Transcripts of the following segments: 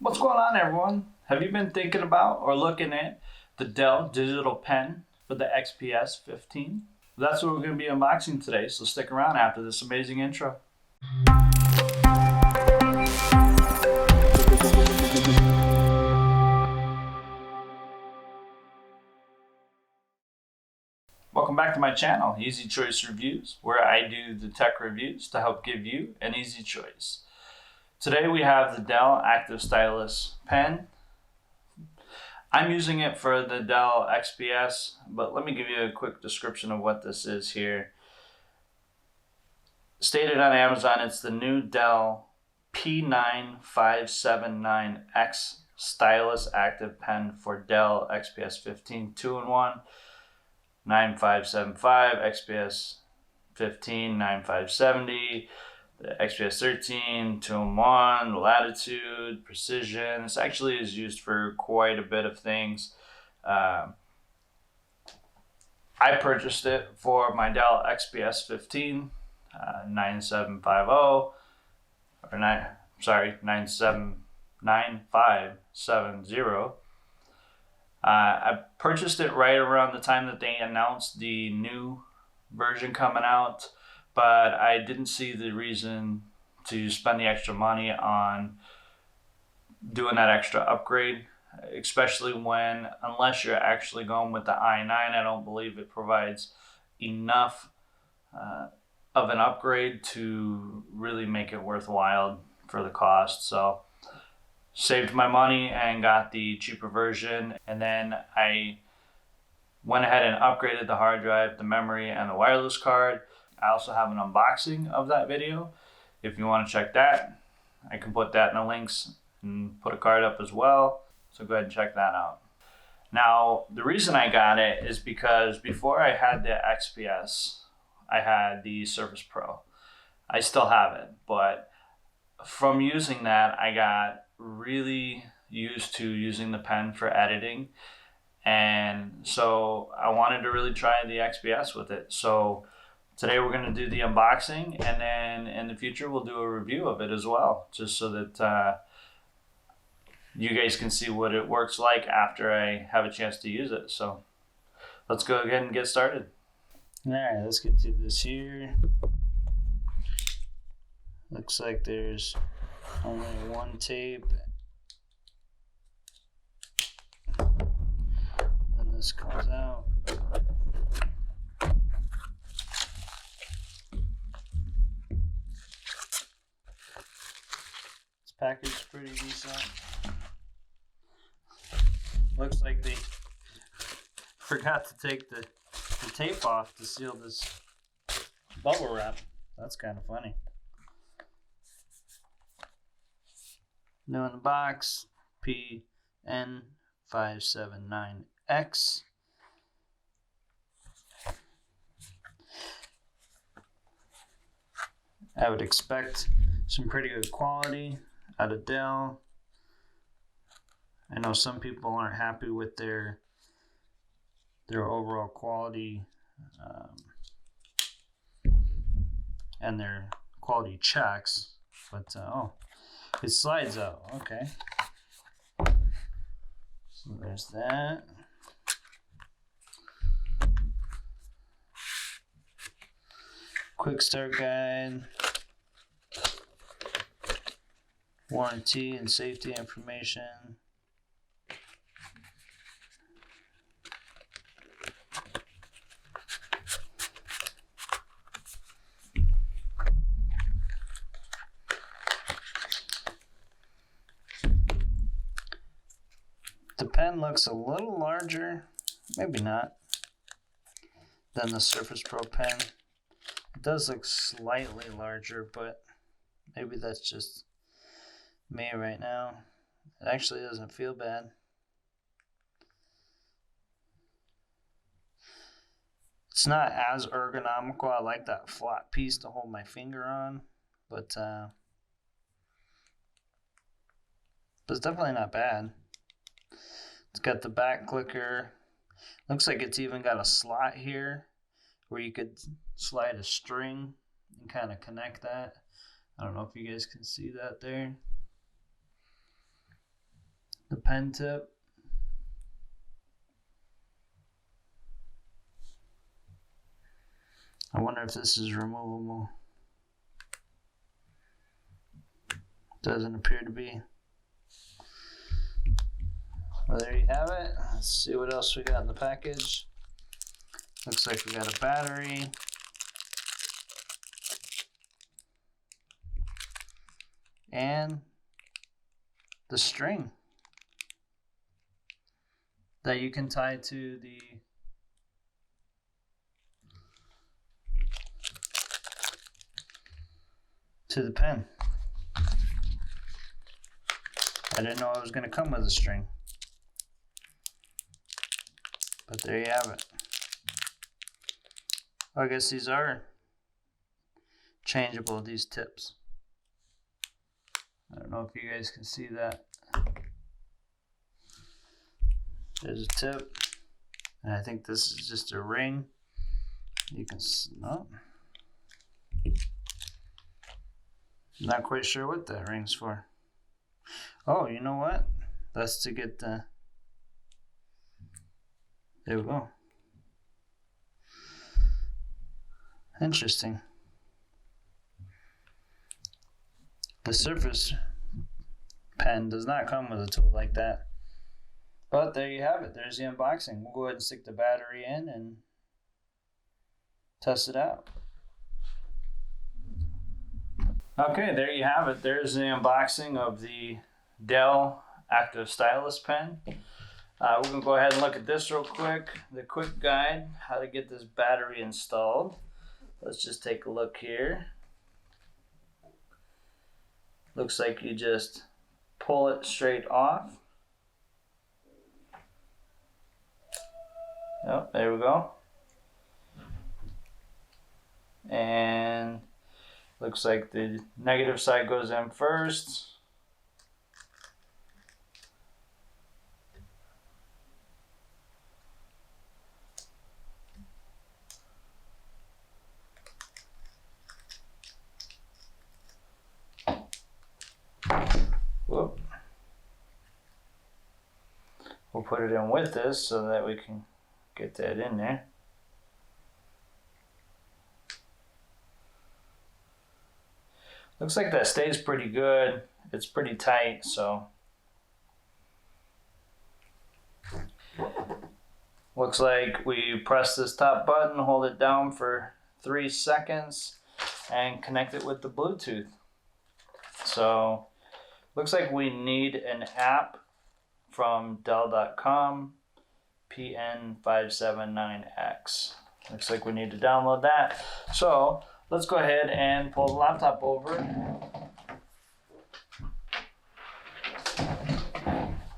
What's going on, everyone? Have you been thinking about or looking at the Dell digital pen for the XPS 15? That's what we're going to be unboxing today, so stick around after this amazing intro. Welcome back to my channel, Easy Choice Reviews, where I do the tech reviews to help give you an easy choice. Today we have the Dell Active Stylus pen. I'm using it for the Dell XPS, but let me give you a quick description of what this is here. Stated on Amazon, it's the new Dell PN579X Stylus Active Pen for Dell XPS 15 2-in-1, 9575, XPS 15 9570, the XPS 13 2-in-1, Latitude, Precision. This actually is used for quite a bit of things. I purchased it for my Dell XPS 15 9750 or 97570. I purchased it right around the time that they announced the new version coming out, but I didn't see the reason to spend the extra money on doing that extra upgrade, especially when, unless you're actually going with the i9, I don't believe it provides enough of an upgrade to really make it worthwhile for the cost. So saved my money and got the cheaper version, and then I went ahead and upgraded the hard drive, the memory, and the wireless card. I also have an unboxing of that video. If you want to check that, I can put that in the links and put a card up as well. So go ahead and check that out. Now, the reason I got it is because before I had the XPS, I had the Surface Pro. I still have it, but from using that, I got really used to using the pen for editing. And so I wanted to really try the XPS with it. So today we're going to do the unboxing, and then in the future we'll do a review of it as well, just so that you guys can see what it works like after I have a chance to use it. So let's go ahead and get started. All right, let's get to this here. Looks like there's only one tape. Then this comes out. This package is pretty decent. Looks like they forgot to take the tape off to seal this bubble wrap. That's kind of funny. New in the box, PN579X. I would expect some pretty good quality out of Dell. I know some people aren't happy with their overall quality and their quality checks, but oh, it slides out. Okay, so there's that. Quick start guide, warranty and safety information. The pen looks a little larger, maybe not, than the Surface Pro pen. It does look slightly larger, but maybe that's just me right now. It actually doesn't feel bad. It's not as ergonomical. I like that flat piece to hold my finger on, but it's definitely not bad. It's got the back clicker. Looks like it's even got a slot here where you could slide a string and kind of connect that. I don't know if you guys can see that there. the pen tip. I wonder if this is removable. Doesn't appear to be. Well, there you have it. Let's see what else we got in the package. Looks like we got a battery. And the string that you can tie to the pen. I didn't know it was going to come with a string. But there you have it. I guess these are changeable, these tips. I don't know if you guys can see that. There's a tip. And I think this is just a ring. You can, no. Not quite sure what that ring's for. Oh, you know what? That's to get the, there we go. Interesting. The Surface pen does not come with a tool like that. But there you have it. There's the unboxing. We'll go ahead and stick the battery in and test it out. Okay, there you have it. There's the unboxing of the Dell Active Stylus pen. We're going to go ahead and look at this real quick. The quick guide, how to get this battery installed. Let's just take a look here. Looks like you just pull it straight off. Oh, there we go. And looks like the negative side goes in first. Whoop. We'll put it in with this so that we can get that in there. Looks like that stays pretty good. It's pretty tight, so. Looks like we press this top button, hold it down for 3 seconds, and connect it with the Bluetooth. So, looks like we need an app from Dell.com, PN579X. Looks like we need to download that. So, let's go ahead and pull the laptop over.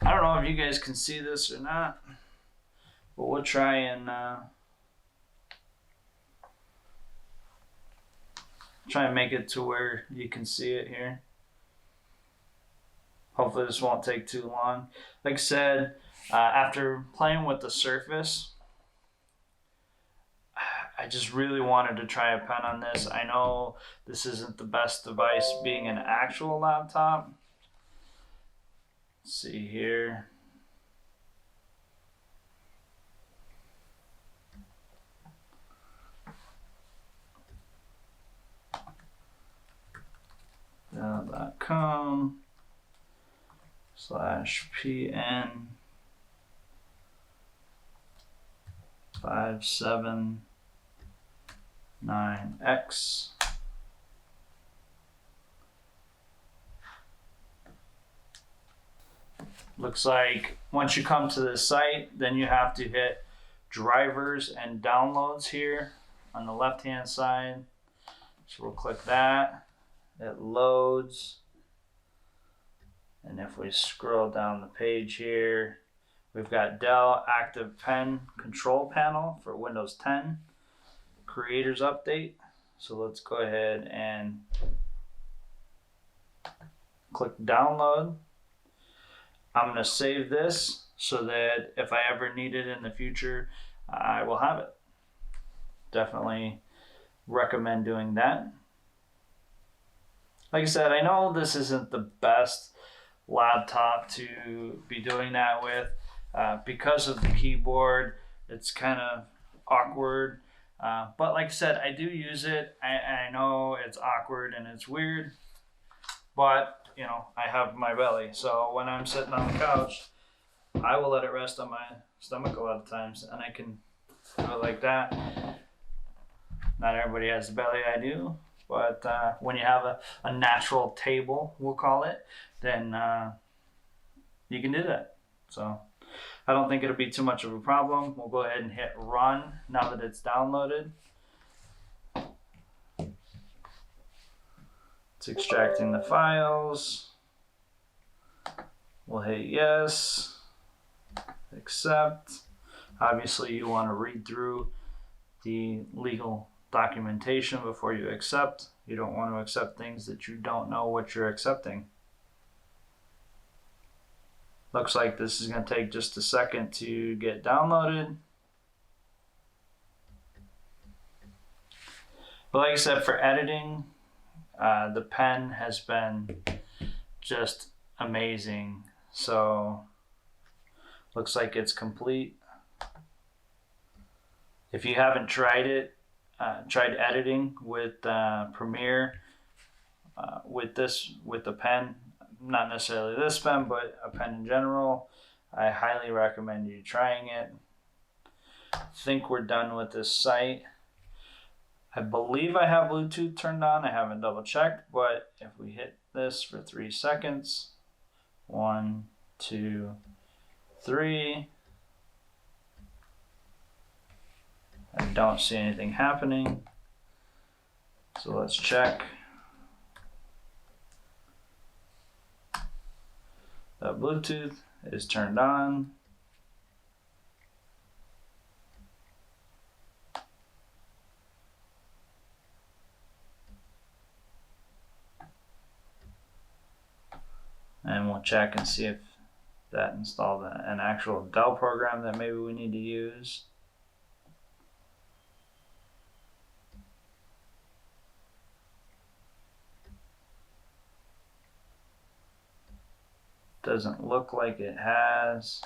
I don't know if you guys can see this or not, but we'll try and make it to where you can see it here. Hopefully this won't take too long. Like I said, after playing with the Surface, I just really wanted to try a pen on this. I know this isn't the best device being an actual laptop. Let's see here. Dell.com/PN579X. Looks like once you come to this site, then you have to hit drivers and downloads here on the left hand side. So we'll click that. It loads. And if we scroll down the page here, we've got Dell Active Pen Control Panel for Windows 10 Creators Update. So let's go ahead and click download. I'm going to save this so that if I ever need it in the future, I will have it. Definitely recommend doing that. Like I said, I know this isn't the best laptop to be doing that with. Because of the keyboard, it's kind of awkward. But like I said, I do use it. I know it's awkward and it's weird, but you know, I have my belly. So when I'm sitting on the couch, I will let it rest on my stomach a lot of times, and I can do it like that. Not everybody has the belly I do, but when you have a natural table, we'll call it, then you can do that. So I don't think it'll be too much of a problem. We'll go ahead and hit run now that it's downloaded. It's extracting the files. We'll hit yes, accept. Obviously you want to read through the legal documentation before you accept. You don't want to accept things that you don't know what you're accepting. Looks like this is going to take just a second to get downloaded. But like I said, for editing, the pen has been just amazing. So looks like it's complete. If you haven't tried it, tried editing with Premiere with the pen, not necessarily this pen, but a pen in general, I highly recommend you trying it. I think we're done with this site. I believe I have Bluetooth turned on. I haven't double checked, but if we hit this for 3 seconds, 1, 2, 3, I don't see anything happening. So let's check. The Bluetooth is turned on. And we'll check and see if that installed an actual Dell program that maybe we need to use. Doesn't look like it has.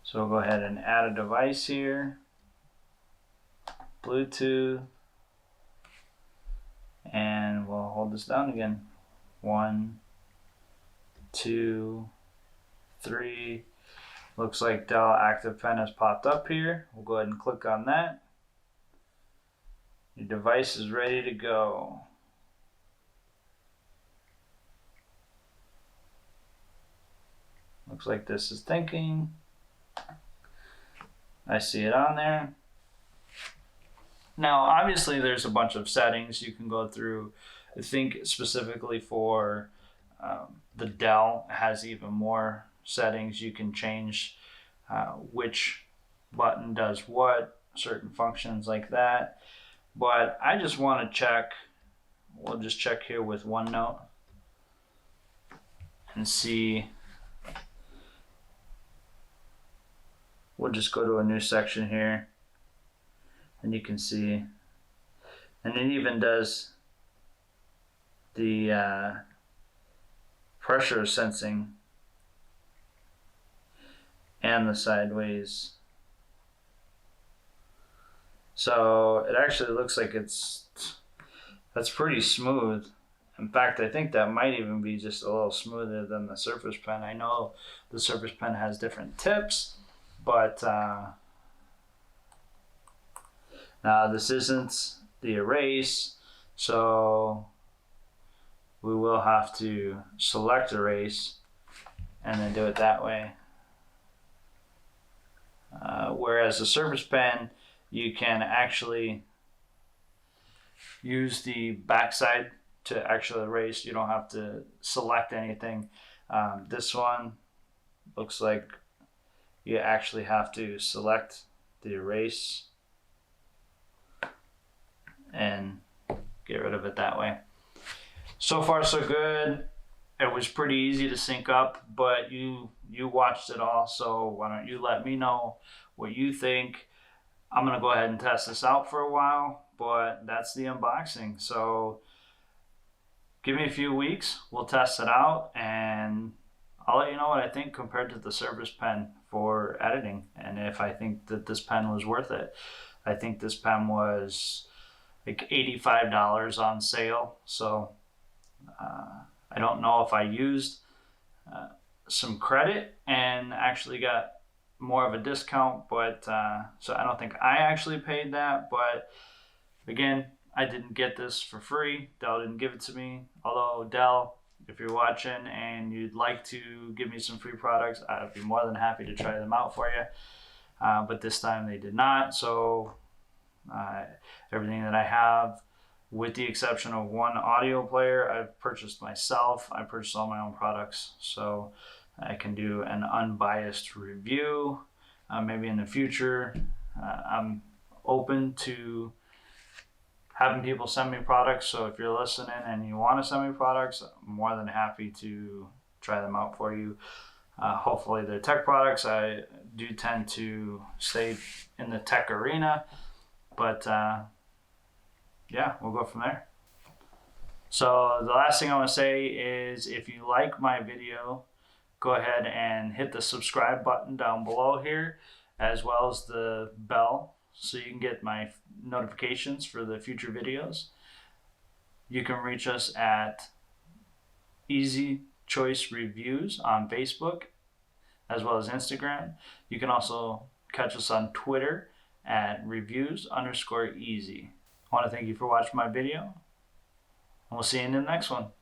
So we'll go ahead and add a device here. Bluetooth. And we'll hold this down again. 1, 2, 3. Looks like Dell Active Pen has popped up here. We'll go ahead and click on that. Your device is ready to go. Looks like this is thinking. I see it on there. Now, obviously, there's a bunch of settings you can go through. I think specifically for the Dell has even more settings. You can change which button does what, certain functions like that. But I just want to check. We'll just check here with OneNote and see. We'll just go to a new section here. And you can see, and it even does the pressure sensing and the sideways. So it actually looks like that's pretty smooth. In fact, I think that might even be just a little smoother than the Surface Pen. I know the Surface Pen has different tips, but now this isn't the erase, so we will have to select erase and then do it that way. Whereas the Surface Pen, you can actually use the backside to actually erase. You don't have to select anything. This one looks like you actually have to select the erase and get rid of it that way. So far so good. It was pretty easy to sync up, but you watched it all, so why don't you let me know what you think. I'm gonna go ahead and test this out for a while, but that's the unboxing. So give me a few weeks, we'll test it out, and I'll let you know what I think compared to the Surface Pen for editing, and if I think that this pen was worth it. I think this pen was like $85 on sale, so I don't know if I used some credit and actually got more of a discount, but so I don't think I actually paid that. But again, I didn't get this for free. Dell didn't give it to me. Although Dell, if you're watching and you'd like to give me some free products, I'd be more than happy to try them out for you. But this time they did not. So everything that I have, with the exception of one audio player, I've purchased myself. I purchased all my own products, so I can do an unbiased review. Maybe in the future, I'm open to having people send me products. So if you're listening and you want to send me products, I'm more than happy to try them out for you. Hopefully they're tech products. I do tend to stay in the tech arena, but yeah, we'll go from there. So the last thing I want to say is, if you like my video, go ahead and hit the subscribe button down below here, as well as the bell, so you can get my notifications for the future videos. You can reach us at Easy Choice Reviews on Facebook, as well as Instagram. You can also catch us on Twitter at reviews_easy. I want to thank you for watching my video, and we'll see you in the next one.